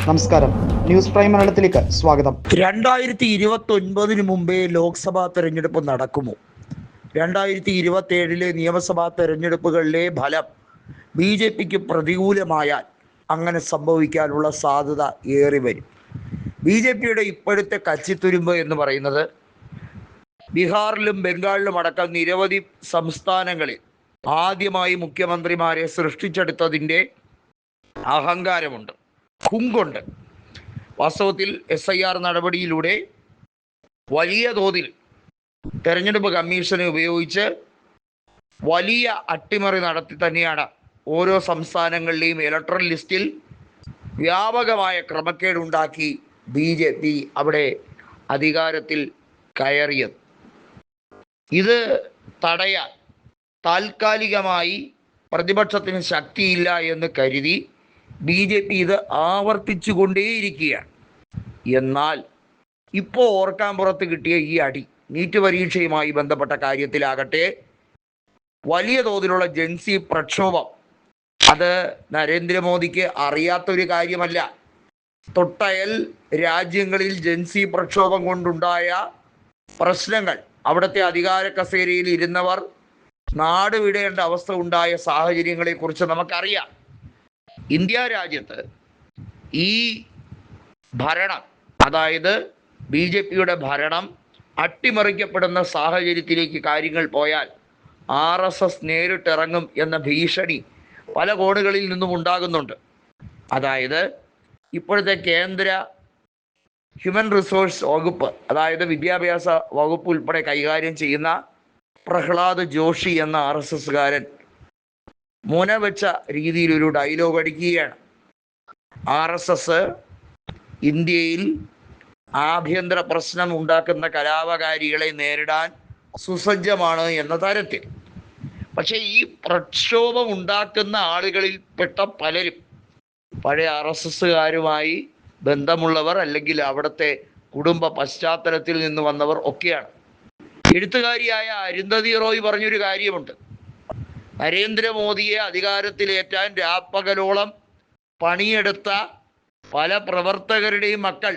നമസ്കാരം, news prime മലയാളത്തിലേക്ക് സ്വാഗതം. 2029 മുമ്പേ ലോക്സഭാ തെരഞ്ഞെടുപ്പ് നടക്കുമോ? 2027 നിയമസഭാ തെരഞ്ഞെടുപ്പുകളിലെ ഫലം BJPക്ക് പ്രതികൂലമായാൽ അങ്ങനെ സംഭവിക്കാനുള്ള സാധ്യത ഏറി വരും. BJPയുടെ ഇപ്പോഴത്തെ കച്ചിത്തുരുമ്പ് എന്ന് പറയുന്നത് ബീഹാറിലും ബംഗാളിലും അടക്കം നിരവധി സംസ്ഥാനങ്ങളിൽ ആദ്യമായി മുഖ്യമന്ത്രിമാരെ സൃഷ്ടിച്ചെടുത്തതിൻ്റെ അഹങ്കാരമുണ്ട്, ഹുങ്കുണ്ട്. വാസ്തവത്തിൽ SIR നടപടിയിലൂടെ വലിയ തോതിൽ തെരഞ്ഞെടുപ്പ് കമ്മീഷനെ ഉപയോഗിച്ച് വലിയ അട്ടിമറി നടത്തി തന്നെയാണ് ഓരോ സംസ്ഥാനങ്ങളിലെയും ഇലക്ട്രൽ ലിസ്റ്റിൽ വ്യാപകമായ ക്രമക്കേടുണ്ടാക്കി BJP അവിടെ അധികാരത്തിൽ കയറിയത്. ഇത് തടയാൻ താൽക്കാലികമായി പ്രതിപക്ഷത്തിന് ശക്തിയില്ല എന്ന് കരുതി BJP ഇത് ആവർത്തിച്ചുകൊണ്ടേയിരിക്കുകയാണ്. എന്നാൽ ഇപ്പോൾ ഓർക്കാൻ പുറത്ത് കിട്ടിയ ഈ അടി, നീറ്റ് പരീക്ഷയുമായി ബന്ധപ്പെട്ട കാര്യത്തിലാകട്ടെ വലിയ തോതിലുള്ള ജൻസി പ്രക്ഷോഭം, അത് നരേന്ദ്രമോദിക്ക് അറിയാത്തൊരു കാര്യമല്ല. തൊട്ടയൽ രാജ്യങ്ങളിൽ ജൻസി പ്രക്ഷോഭം കൊണ്ടുണ്ടായ പ്രശ്നങ്ങൾ, അവിടുത്തെ അധികാര കസേരയിൽ ഇരുന്നവർ നാട് വിടേണ്ട അവസ്ഥ ഉണ്ടായ സാഹചര്യങ്ങളെക്കുറിച്ച് നമുക്കറിയാം. ഇന്ത്യ രാജ്യത്ത് ഈ ഭരണം, അതായത് BJPയുടെ ഭരണം അട്ടിമറിക്കപ്പെടുന്ന സാഹചര്യത്തിലേക്ക് കാര്യങ്ങൾ പോയാൽ RSS നേരിട്ടിറങ്ങും എന്ന ഭീഷണി പല കോണുകളിൽ നിന്നും ഉണ്ടാകുന്നുണ്ട്. അതായത് ഇപ്പോഴത്തെ കേന്ദ്ര ഹ്യൂമൻ റിസോഴ്സ് വകുപ്പ്, അതായത് വിദ്യാഭ്യാസ വകുപ്പ് ഉൾപ്പെടെ കൈകാര്യം ചെയ്യുന്ന പ്രഹ്ലാദ് ജോഷി എന്ന RSSകാരൻ മുനവെച്ച രീതിയിലൊരു ഡയലോഗ് അടിക്കുകയാണ്. RSS ഇന്ത്യയിൽ ആഭ്യന്തര പ്രശ്നം ഉണ്ടാക്കുന്ന കലാപകാരികളെ നേരിടാൻ സുസജ്ജമാണ് എന്ന തരത്തിൽ. പക്ഷേ ഈ പ്രക്ഷോഭം ഉണ്ടാക്കുന്ന ആളുകളിൽ പെട്ട പലരും പഴയ RSSകാരുമായി ബന്ധമുള്ളവർ, അല്ലെങ്കിൽ അവിടുത്തെ കുടുംബ പശ്ചാത്തലത്തിൽ നിന്ന് വന്നവർ ഒക്കെയാണ്. എഴുത്തുകാരിയായ അരുന്ധതി റോയ് പറഞ്ഞൊരു കാര്യമുണ്ട്. നരേന്ദ്രമോദിയെ അധികാരത്തിലേറ്റാൻ രാപ്പകലോളം പണിയെടുത്ത പല പ്രവർത്തകരുടെയും മക്കൾ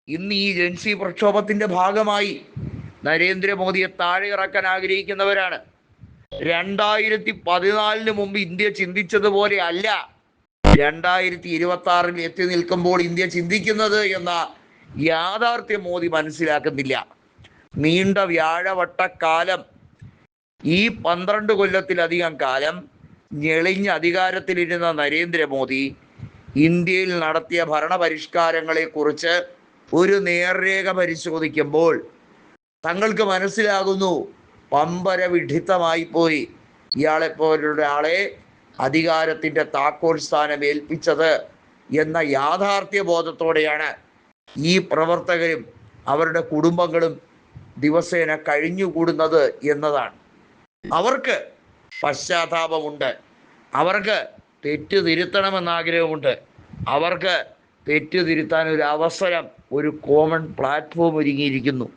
ഇന്ന് ഈ ജൻസി പ്രക്ഷോഭത്തിൻ്റെ ഭാഗമായി നരേന്ദ്രമോദിയെ താഴെ ഇറക്കാൻ ആഗ്രഹിക്കുന്നവരാണ്. 2014 മുമ്പ് ഇന്ത്യ ചിന്തിച്ചതുപോലെ അല്ല 2026 എത്തി നിൽക്കുമ്പോൾ ഇന്ത്യ ചിന്തിക്കുന്നത് എന്ന യാഥാർത്ഥ്യം മോദി മനസ്സിലാക്കുന്നില്ല. നീണ്ട വ്യാഴവട്ടക്കാലം, ഈ 12 കൊല്ലത്തിലധികം കാലം ഞെളിഞ്ഞ് അധികാരത്തിലിരുന്ന നരേന്ദ്രമോദി ഇന്ത്യയിൽ നടത്തിയ ഭരണപരിഷ്കാരങ്ങളെക്കുറിച്ച് ഒരു നേർരേഖ പരിശോധിക്കുമ്പോൾ തങ്ങൾക്ക് മനസ്സിലാകുന്നു പമ്പര വിഡ്ഢിത്തമായി പോയി. ഇയാളെപ്പോലൊരാളെ അധികാരത്തിൻ്റെ താക്കോൽ സ്ഥാനം ഏൽപ്പിച്ചത് എന്ന യാഥാർത്ഥ്യ ബോധത്തോടെയാണ് ഈ പ്രവർത്തകരും അവരുടെ കുടുംബങ്ങളും ദിവസേന കഴിഞ്ഞുകൂടുന്നത് എന്നതാണ്. അവർക്ക് പശ്ചാത്താപമുണ്ട്, അവർക്ക് തെറ്റ് തിരുത്തണമെന്നാഗ്രഹമുണ്ട്, അവർക്ക് തെറ്റ് തിരുത്താൻ ഒരു അവസരം, ഒരു കോമൺ പ്ലാറ്റ്ഫോം ഒരുങ്ങിയിരിക്കുന്നു.